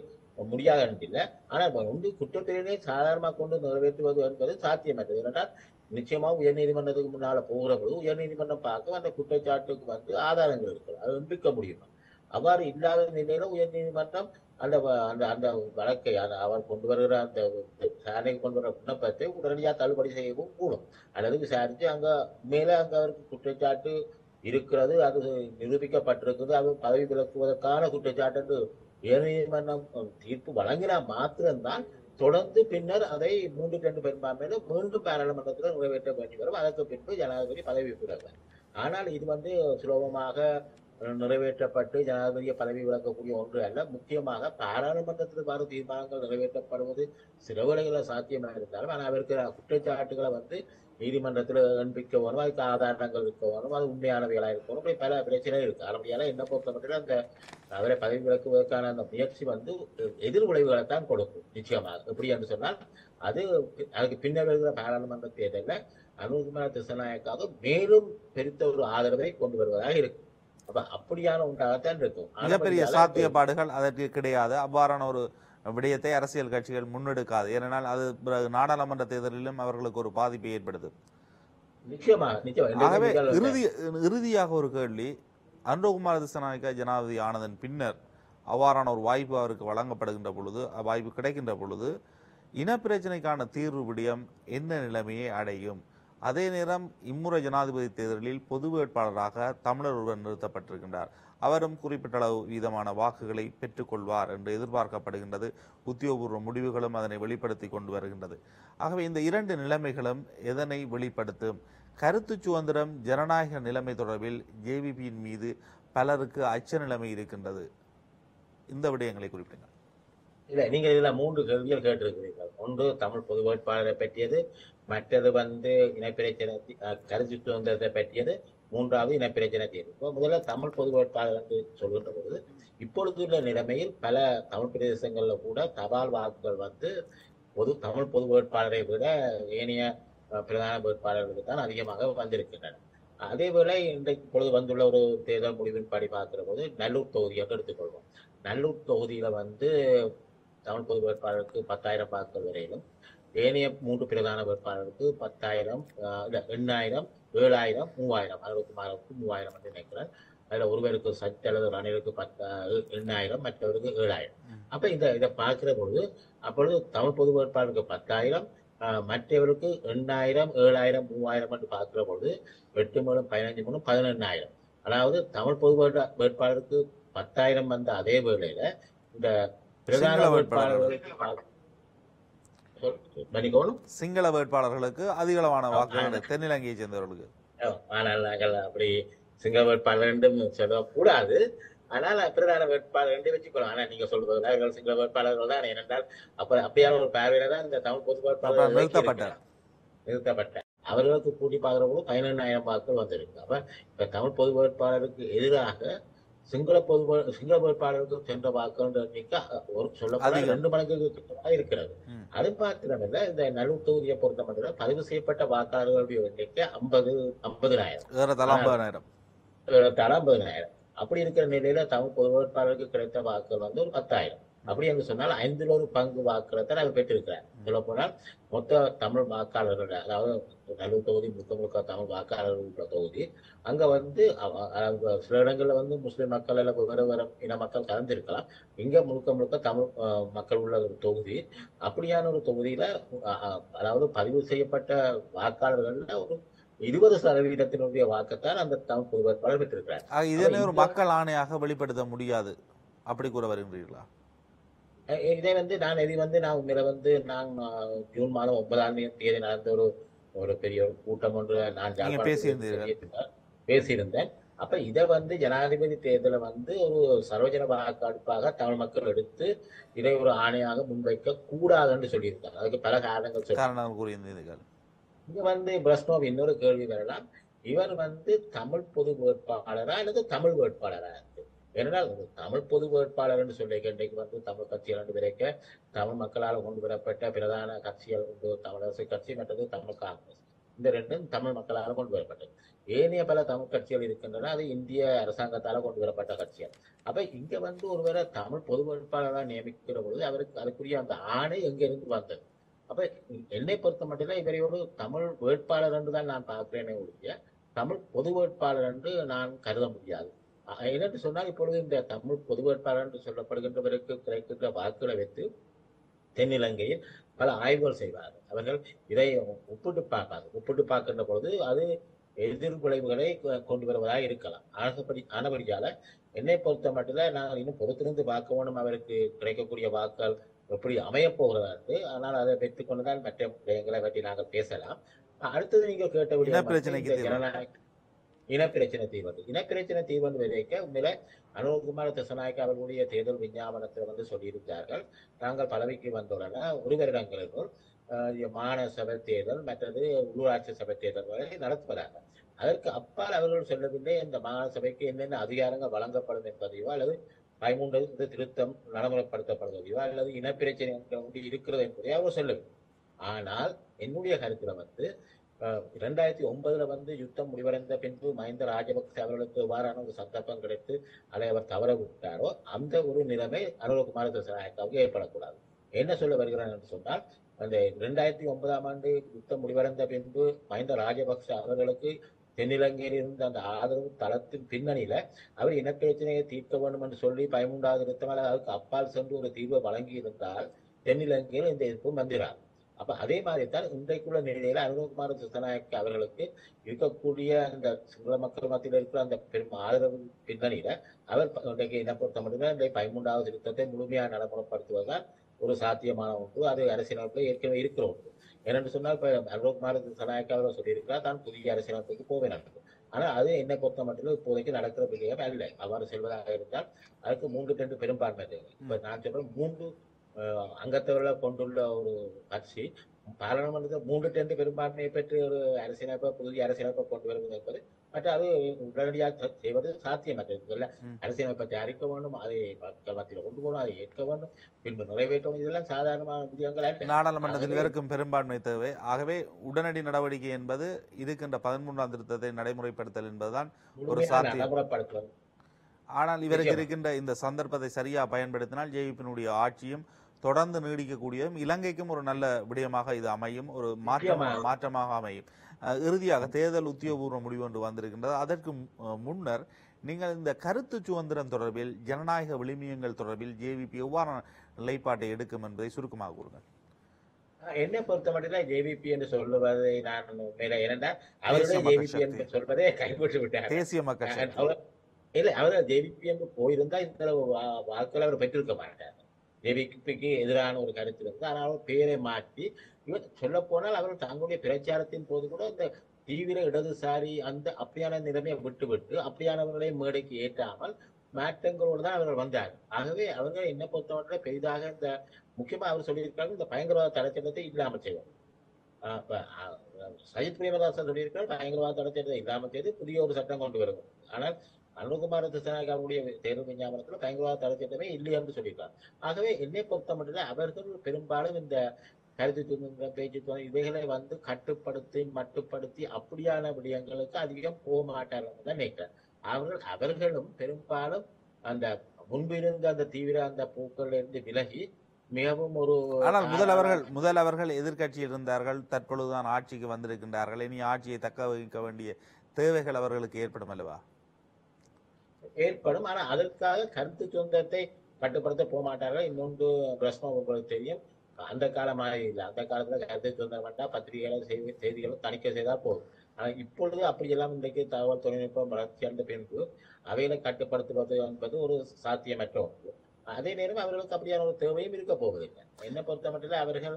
B: முடியாத இல்லை. ஆனால் குற்றப்பிரேரணை சாதாரணமாக கொண்டு நிறைவேற்றுவது என்பது சாத்தியமற்றது. ஏனென்றால் நிச்சயமாக உயர்நீதிமன்றத்துக்கு முன்னால போகிற பொழுது உயர்நீதிமன்றம் பார்க்க அந்த குற்றச்சாட்டுக்கு ஆதாரங்கள் இருக்கிறது, அது நிரூபிக்க முடியும். அவ்வாறு இல்லாத நிலையில உயர்நீதிமன்றம் அந்த அந்த அந்த வழக்கை அவர் கொண்டு வருகிற அந்த விசாரணைக்கு கொண்டு வர விண்ணப்பத்தை உடனடியாக தள்ளுபடி செய்யவும் கூடும். அல்லது விசாரித்து அங்க மேல அங்க அவருக்கு குற்றச்சாட்டு இருக்கிறது, அது நிரூபிக்கப்பட்டிருக்குது, அது பதவி விலக்குவதற்கான குற்றச்சாட்டு என்று உயர்நீதிமன்றம் தீர்ப்பு வழங்கினா மாத்திரம்தான் தொடர்ந்து பின்னர் அதை 3-2 பெரும்பான்மையில மீண்டும் பாராளுமன்றத்தில் நிறைவேற்ற வேண்டி வரும். அதற்கு பின்பு ஜனாதிபதி பதவி விலகுவார். ஆனால் இது சுலபமாக நிறைவேற்றப்பட்டு ஜனாதிபதியை பதவி விலக்கக்கூடிய ஒன்று அல்ல. முக்கியமாக பாராளுமன்றத்தில் வரும் தீர்மானங்கள் நிறைவேற்றப்படுவது சில வேளைகளில் சாத்தியமாக இருந்தாலும், ஆனால் அவருக்கு குற்றச்சாட்டுகளை நீதிமன்றத்தில் எண்பிக்க வேணும், அதுக்கு ஆதாரங்கள் இருக்க வேணும், அது உண்மையானவைகளாக இருக்கணும், இப்படி பல பிரச்சனைகள் இருக்கு. அப்படியால என்ன பொறுத்த மட்டும் அந்த அவரை பதவி விலக்குவதற்கான அந்த முயற்சி எதிர் விளைவுகளை தான் கொடுக்கும் நிச்சயமாக. எப்படி என்று சொன்னால் அதுக்கு பின்னர் வருகிற பாராளுமன்ற தேர்தலில் அனுகுமார் திசாநாயக்காக மேலும் பெருத்த ஒரு ஆதரவை கொண்டு வருவதாக இருக்கு. அப்படியான ஒன்றாகத்தான் இருக்கும்.
A: மிகப்பெரிய சாத்தியப்பாடுகள் அதற்கு கிடையாது. அவ்வாறான ஒரு விடயத்தை அரசியல் கட்சிகள் முன்னெடுக்காது. ஏனென்றால் அது நாடாளுமன்ற தேர்தலிலும் அவர்களுக்கு ஒரு பாதிப்பை ஏற்படுது. ஆகவே இறுதியாக ஒரு கேள்வி, அனுரகுமார திசாநாயக்கா ஜனாதிபதி ஆனதன் பின்னர் அவ்வாறான ஒரு வாய்ப்பு அவருக்கு வழங்கப்படுகின்ற பொழுது, வாய்ப்பு கிடைக்கின்ற பொழுது இனப்பிரச்சனைக்கான தீர்வு விடயம் என்ன நிலைமையை அடையும்? அதே நேரம் இம்முறை ஜனாதிபதி தேர்தலில் பொது வேட்பாளராக தமிழர் ஒருவர் நிறுத்தப்பட்டிருக்கின்றார். அவரும் குறிப்பிட்ட அளவு வீதமான வாக்குகளை பெற்றுக்கொள்வார் என்று எதிர்பார்க்கப்படுகின்றது. உத்தியோகபூர்வ முடிவுகளும் அதனை வெளிப்படுத்தி கொண்டு வருகின்றது. ஆகவே இந்த இரண்டு நிலைமைகளும் எதனை வெளிப்படுத்தும்? கருத்து சுதந்திரம், ஜனநாயக நிலைமை தொடர்பில் ஜேவிபியின் மீது பலருக்கு அச்ச நிலைமை இருக்கின்றது. இந்த விடயங்களை குறிப்பிடுங்கள்.
B: இல்ல, நீங்க இதுல 3 கேள்விகள் கேட்டிருக்கிறீர்கள். ஒன்று தமிழ் பொது வேட்பாளரை பற்றியது, மற்றது இனப்பிரச்சனை கருத்து சுதந்திரத்தை பற்றியது, மூன்றாவது இனப்பிரச்சனை தீர்வு. முதல்ல தமிழ் பொது வேட்பாளர் என்று சொல்கின்ற பொழுது, இப்பொழுதுள்ள நிலைமையில் பல தமிழ் பிரதேசங்கள்ல கூட தபால் வாக்குகள் தமிழ் பொது வேட்பாளரை விட ஏனைய பிரதான வேட்பாளர்களுக்கு தான் அதிகமாக வந்திருக்கின்றன. அதேவேளை இன்றைக்கு பொழுது வந்துள்ள ஒரு தேர்தல் முடிவின்படி பார்க்கிற போது நல்லூர் தொகுதியாக எடுத்துக்கொள்வோம். நல்லூர் தொகுதியில தமிழ் பொது வேட்பாளருக்கு 10,000 வாக்குகள் வரையிலும், ஏனைய 3 பிரதான வேட்பாளருக்கு 10,000, 8,000, 7,000, 3,000, 66க்கு 3,000 என்று நினைக்கிறேன். அதுல ஒருவருக்கு சக்தி அல்லது ரணிலுக்கு 8,000, மற்றவருக்கு 7,000. அப்ப இதை பார்க்கிற பொழுது அப்பொழுது தமிழ் பொது வேட்பாளருக்கு 10,000, மற்றவருக்கு 8,000, 7,000, 3,000 என்று பார்க்கிற பொழுது 8 மூலம் 15 மூலம் 18,000. அதாவது தமிழ் பொது வேட்பாளருக்கு 10,000 வந்த அதே வேளையில இந்த பிரதான வேட்பாளர்களுக்கு
A: சிங்கள வேட்பாளர்களுக்கு அதிகளவான வாக்குகள் தென்னிலங்கையை சேர்ந்தவர்களுக்கு.
B: ஆனால் நாங்கள் அப்படி சிங்கள வேட்பாளர் என்றும் சொல்லக்கூடாது. ஆனால் பிரதான வேட்பாளர் என்று வச்சுக்கணும். ஆனா நீங்க சொல்றது சிங்கள வேட்பாளர்கள் தான். ஏனென்றால் அப்படியான ஒரு பார்வையில தான் இந்த தமிழ் பொது வேட்பாளர் நிறுத்தப்பட்ட அவர்களுக்கு கூட்டி பார்க்கிற போது 18,000 வாக்குகள் வந்திருக்கு. அப்ப இப்ப தமிழ் பொது வேட்பாளருக்கு எதிராக சிங்கள வேட்பாளருக்கு சென்ற வாக்குகள் சொல்லப்பட 2 மடங்கு இருக்கிறது. அது மாத்திரமல்ல, இந்த நல்லூர் தொகுதியை பொறுத்த மட்டும் பதிவு செய்யப்பட்ட வாக்காளர்களுடைய எண்ணிக்கை 50,000. அப்படி இருக்கிற நிலையில தமிழ் பொது வேட்பாளருக்கு கிடைத்த வாக்குகள் ஒரு 10,000. அப்படி என்று சொன்னால் 5ல் 1 பங்கு வாக்குகளை அவர் பெற்றிருக்கிறார். சொல்ல போனால் மொத்த தமிழ் வாக்காளர்கள், அதாவது நல்லூர் தொகுதி முழுக்க தமிழ் வாக்காளர்கள் உள்ள தொகுதி. அங்க சில இடங்கள்ல முஸ்லிம் மக்கள் எல்லாம் வேறு இன மக்கள் கலந்திருக்கலாம். இங்க முழுக்க தமிழ் மக்கள் உள்ள ஒரு தொகுதி. அப்படியான ஒரு தொகுதியில அதாவது பதிவு செய்யப்பட்ட வாக்காளர்கள்ல ஒரு 20% வாக்குத்தான் அந்த தமிழ் பொது வேட்பாளர் பெற்றிருக்கிறார்.
A: இதனை ஒரு மக்கள் ஆணையாக வெளிப்படுத்த முடியாது அப்படி கூற வருகின்றீர்களா?
B: இதை நான் உண்மையில நான் ஜூன் மாதம் 9ஆம் தேதி நடந்த ஒரு பெரிய கூட்டம் ஒன்று நான் பேசியிருந்தேன். அப்ப இதை ஜனாதிபதி தேர்தலை ஒரு சர்வஜன வாக்கெடுப்பாக தமிழ் மக்கள் எடுத்து இதை ஒரு ஆணையாக முன்வைக்க கூடாதுன்னு சொல்லியிருக்காங்க. அதுக்கு பல காரணங்கள்
A: கூறியிருந்தீர்கள்.
B: இங்க பிரஸ்னோவ் இன்னொரு கேள்வி வரலாம். இவர் தமிழ் பொது வேட்பாளரா அல்லது தமிழ் வேட்பாளரா? ஏனென்றால் தமிழ் பொது வேட்பாளர் என்று சொல்லி இன்றைக்கு தமிழ் கட்சிகள் என்று விரைக்க தமிழ் மக்களால் கொண்டு வரப்பட்ட பிரதான கட்சிகள் தமிழரசு கட்சி, மற்றது தமிழ் காங்கிரஸ். இந்த 2ம் தமிழ் மக்களால் கொண்டு வரப்பட்டது. ஏனைய பல தமிழ் கட்சிகள் இருக்கின்றன, அது இந்திய அரசாங்கத்தால கொண்டு வரப்பட்ட கட்சிகள். அப்ப இங்க ஒருவரை தமிழ் பொது வேட்பாளராக நியமிக்கிற பொழுது அவருக்கு அதுக்குரிய அந்த ஆணை எங்கிருந்து வந்தது? அப்ப என்னை பொறுத்த மட்டும் இவரை ஒரு தமிழ் வேட்பாளர் என்று தான் நான் பார்க்கிறேனே ஒழிய தமிழ் பொது வேட்பாளர் என்று நான் கருத முடியாது. என்னென்று சொன்னால் இப்பொழுது இந்த தமிழ் பொது வேட்பாளர் என்று சொல்லப்படுகின்றவருக்கு கிடைக்கின்ற வாக்குகளை வைத்து தென்னிலங்கையில் பல ஆய்வுகள் செய்வார்கள். அவர்கள் இதை ஒப்பிட்டு பார்ப்பார்கள். ஒப்பிட்டு பார்க்கின்ற பொழுது அது எதிர் விளைவுகளை கொண்டு வருவதாக இருக்கலாம். ஆனபடியால என்னை பொறுத்த மட்டும் நாங்கள் இன்னும் பொறுத்திருந்து பார்க்க வேண்டும் அவருக்கு கிடைக்கக்கூடிய வாக்கள் எப்படி அமையப் போகிறது. ஆனால் அதை வைத்துக் கொண்டுதான் மற்ற விடயங்களை பற்றி நாங்கள் பேசலாம். அடுத்தது நீங்க கேட்ட விடயம் ஜனநாயக இனப்பிரச்சனை தீர்வு. இனப்பிரச்சனை தீர்வு வரைக்க உண்மையில அனுகுமார திசாநாயக்க அவர்களுடைய தேர்தல் விஞ்ஞாபனத்தில் சொல்லியிருக்கிறார்கள், நாங்கள் பதவிக்கு வந்துள்ளன ஒரு வருடங்களுக்குள் மாகாண சபை தேர்தல் மற்றது உள்ளூராட்சி சபை தேர்தல்களை நடத்துவதாக. அதற்கு அப்பால் அவர்கள் சொல்லவில்லை இந்த மாகாண சபைக்கு என்னென்ன அதிகாரங்கள் வழங்கப்படும் என்பதையோ அல்லது 13 திருத்தம் நடைமுறைப்படுத்தப்படுவதையோ அல்லது இனப்பிரச்சனை இருக்கிறது என்பதையோ அவர் சொல்லவில்லை. ஆனால் என்னுடைய கருத்துல 2009 யுத்தம் முடிவடைந்த பின்பு மஹிந்த ராஜபக்சே அவர்களுக்கு எவ்வாறான ஒரு சந்தர்ப்பம் கிடைத்து அதை அவர் தவற விட்டாரோ அந்த ஒரு நிலைமை அனுரகுமார திசாநாயக்காவுக்கு ஏற்படக்கூடாது. என்ன சொல்ல வருகிறார் என்று சொன்னால், அந்த 2009 யுத்தம் முடிவடைந்த பின்பு மஹிந்த ராஜபக்சே அவர்களுக்கு தென்னிலங்கையில் இருந்த அந்த ஆதரவு தளத்தின் பின்னணியில அவர் இனப்பிரச்சனையை தீர்க்க வேண்டும் என்று சொல்லி 13வது திருத்தம் அதுக்கு அப்பால் சென்று ஒரு தீர்வை வழங்கி இருந்தால் தென்னிலங்கையில் இந்த எதிர்ப்பு வந்திரார். அப்ப அதே மாதிரி தான் இன்றைக்குள்ள நிலையில அனுரகுமார திசாநாயக்க அவர்களுக்கு இருக்கக்கூடிய அந்த சிங்கள மக்கள் மத்தியில் இருக்கிற அந்த பெரும் ஆதரவு பின்னணியில அவர் இன்றைக்கு என்ன பொறுத்த மட்டும் இந்த 13வது திருத்தத்தை முழுமையாக நடைமுறைப்படுத்துவதுதான் ஒரு சாத்தியமான ஒன்று. அது அரசியலமைப்பில் ஏற்கனவே இருக்கிற ஒன்று. ஏனென்று சொன்னால் இப்ப அனுரகுமார திசாநாயக்க அவர்கள் சொல்லியிருக்கிறார் தான் புதிய அரசியலமைப்புக்கு போக வேண்டும். ஆனா அது என்னை பொறுத்த மட்டும் இப்போதைக்கு நடக்கிற விடயம் அல்ல. அவ்வாறு செல்வதாக இருந்தால் அதுக்கு 3 பெரும்பான்மை தேவை. இப்ப நான் சொல்றேன் 3 அங்கத்தவர்களை கொண்டுள்ள ஒரு கட்சி பாராளுமன்றத்தில் 3 பெரும்பான்மையை பெற்று ஒரு அரசியலமைப்பை புதிய அரசியலமைப்பை கொண்டு வருவது என்பது மற்ற அது உடனடியாக செய்வது சாத்தியமற்றது. அரசியலமைப்பை தயாரிக்க வேண்டும், அதை மக்கள் மத்தியில் கொண்டு போகணும், அதை ஏற்க வேண்டும், பின்பு நிறைவேற்றவும், இதெல்லாம் சாதாரணமான விடயங்கள் அல்ல.
A: நாடாளுமன்றத்தில் இருக்கும் பெரும்பான்மை தேவை. ஆகவே உடனடி நடவடிக்கை என்பது இருக்கின்ற 13ஆம் திருத்தத்தை நடைமுறைப்படுத்தல் என்பதுதான் ஒரு சாத்தியம்.
B: நடைமுறைப்படுத்துவது.
A: ஆனால் இவருக்கு இருக்கின்ற இந்த சந்தர்ப்பத்தை சரியா பயன்படுத்தினால் ஜேவிபியினுடைய ஆட்சியும் தொடர்ந்து நீடிக்கக்கூடியதும் இலங்கைக்கும் ஒரு நல்ல விடயமாக இது அமையும், ஒரு மாற்றமாக அமையும். இறுதியாக தேர்தல் உத்தியோகபூர்வ முடிவு ஒன்று வந்திருக்கின்றது. அதற்கு முன்னர் நீங்கள் இந்த கருத்து சுதந்திரம் தொடர்பில் ஜனநாயக விழுமியங்கள் தொடர்பில் ஜேவிபி எவ்வாறான நிலைப்பாட்டை எடுக்கும் என்பதை சுருக்கமாக கூறுங்கள்.
B: என்னை பொறுத்த மட்டும் ஜேவிபி என்று சொல்லுவதை நான் ஏனென்றால் அவருடைய ஜேவிபி என்று சொல்வதை கைவிட்டு விட்டார்.
A: தேசிய மக்கள்
B: இல்ல அவர் ஜேவிபி என்று போயிருந்தா இந்த வாக்குகள் அவர் பெற்றிருக்க மாட்டார். ஜேவிபிக்கு எதிரான ஒரு கருத்து இருந்து ஆனால் அவர் பெயரை மாற்றி இவர் சொல்ல போனால் அவர்கள் தங்களுடைய பிரச்சாரத்தின் போது கூட இந்த தீவிர இடதுசாரி அந்த அப்படியான நிலைமையை விட்டு அப்படியானவர்களை மேடைக்கு ஏற்றாமல் மாற்றங்களோடு தான் அவர்கள் வந்தார். ஆகவே அவர்கள் என்ன பொறுத்தவரை பெரிதாக இந்த முக்கியமா அவர் சொல்லியிருக்காங்க இந்த பயங்கரவாத தடைச்சட்டத்தை இல்லாமல் செய்வார். சஜித் பிரேமதாசன் சொல்லியிருக்கார் பயங்கரவாத தடைச்சட்டத்தை இல்லாமல் செய்து புதிய ஒரு சட்டம் கொண்டு வருவோம். ஆனால் அனுகுமார திசாநாயக்க அவருடைய தேர்வு விஞ்ஞாபனத்தில் பயங்கரவாத தடைச்சட்டமே இல்லை என்று சொல்லியிருக்கார். ஆகவே என்னை பொறுத்த மட்டும் அவர்கள் பெரும்பாலும் இந்த கருத்து சுதந்திரம், பேச்சு சுதந்திரம் இவைகளை மட்டுப்படுத்தி அப்படியான விடயங்களுக்கு அதிகம் போக மாட்டார்கள் தான் நினைக்கிறேன். அவர்களும் பெரும்பாலும் அந்த முன்பிருந்த அந்த தீவிர அந்த போக்கில் இருந்து விலகி மிகவும் ஒரு
A: ஆனால் முதல் அவர்கள் எதிர்கட்சியில் இருந்தார்கள், தற்பொழுதுதான் ஆட்சிக்கு வந்திருக்கின்றார்கள். இனி ஆட்சியை தக்க வைக்க வேண்டிய தேவைகள் அவர்களுக்கு ஏற்படும் அல்லவா?
B: ஏற்படும். ஆனா அதற்காக கருத்து சுதந்திரத்தை கட்டுப்படுத்த போக மாட்டார்கள். இன்னொன்று பிரச்சனை உங்களுக்கு தெரியும், அந்த காலமாக இல்லை. அந்த காலத்துல கருத்து சுதந்திரம் வேண்டாம், பத்திரிகைகளும் செய்திகளும் தணிக்கை செய்தால் போதும். ஆனா இப்பொழுது அப்படியெல்லாம் இன்றைக்கு தகவல் தொழில்நுட்பம் வளர்ச்சி அடைந்த பின்பு அவைகளை கட்டுப்படுத்துவது என்பது ஒரு சாத்தியமற்ற ஒன்று. அதே நேரம் அவர்களுக்கு அப்படியான ஒரு தேவையும் இருக்க போவதில்லை. என்னை பொறுத்த மட்டும் அவர்கள்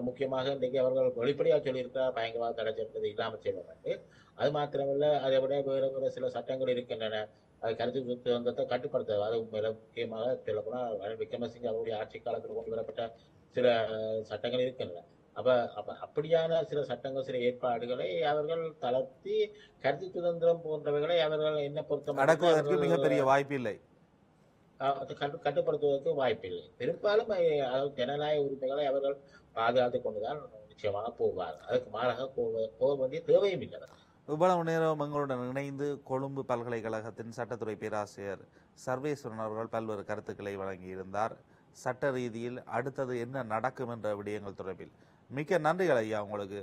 B: முக்கியமாக இன்றைக்கு அவர்கள் வெளிப்படையாக சொல்லியிருக்கிறார் பயங்கரவாத தடை சட்டத்தை இல்லாமல் செய்வது. அது மாத்திரமல்ல, அதை விட வேறு சில சட்டங்கள் இருக்கின்றன அது கருத்து சுதந்திரத்தை கட்டுப்படுத்துவது. அது முக்கியமாக சொல்லப்போனால் ரணில் விக்ரமசிங்கே அவருடைய ஆட்சி காலத்தில் கொண்டு வரப்பட்ட சில சட்டங்கள் இருக்கின்றன. அப்படியான சில சட்டங்கள் சில ஏற்பாடுகளை அவர்கள் தளர்த்தி கருத்து சுதந்திரம் போன்றவைகளை அவர்கள் என்ன பொறுத்த
A: மிகப்பெரிய வாய்ப்பு இல்லை,
B: கட்டுப்படுத்துவதற்கு வாய்ப்பில்லை. பெரும்பாலும் ஜனநாயக உரிமைகளை அவர்கள் பாதுகாத்துக் கொண்டுதான் நிச்சயமாக போவார். அதுக்கு மாறாக போக வேண்டிய தேவையும் இல்லை.
A: இவ்வளவு நேரம் எங்களுடன் இணைந்து கொழும்பு பல்கலைக்கழகத்தின் சட்டத்துறை பேராசிரியர் சர்வேஸ்வரன் அவர்கள் பல்வேறு கருத்துக்களை வழங்கியிருந்தார். சட்ட ரீதியில் அடுத்தது என்ன நடக்கும் என்ற விடயங்கள் தொடர்பில் மிக்க நன்றிகள் ஐயா. உங்களுக்கு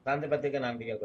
B: நன்றி. நன்றிகள்.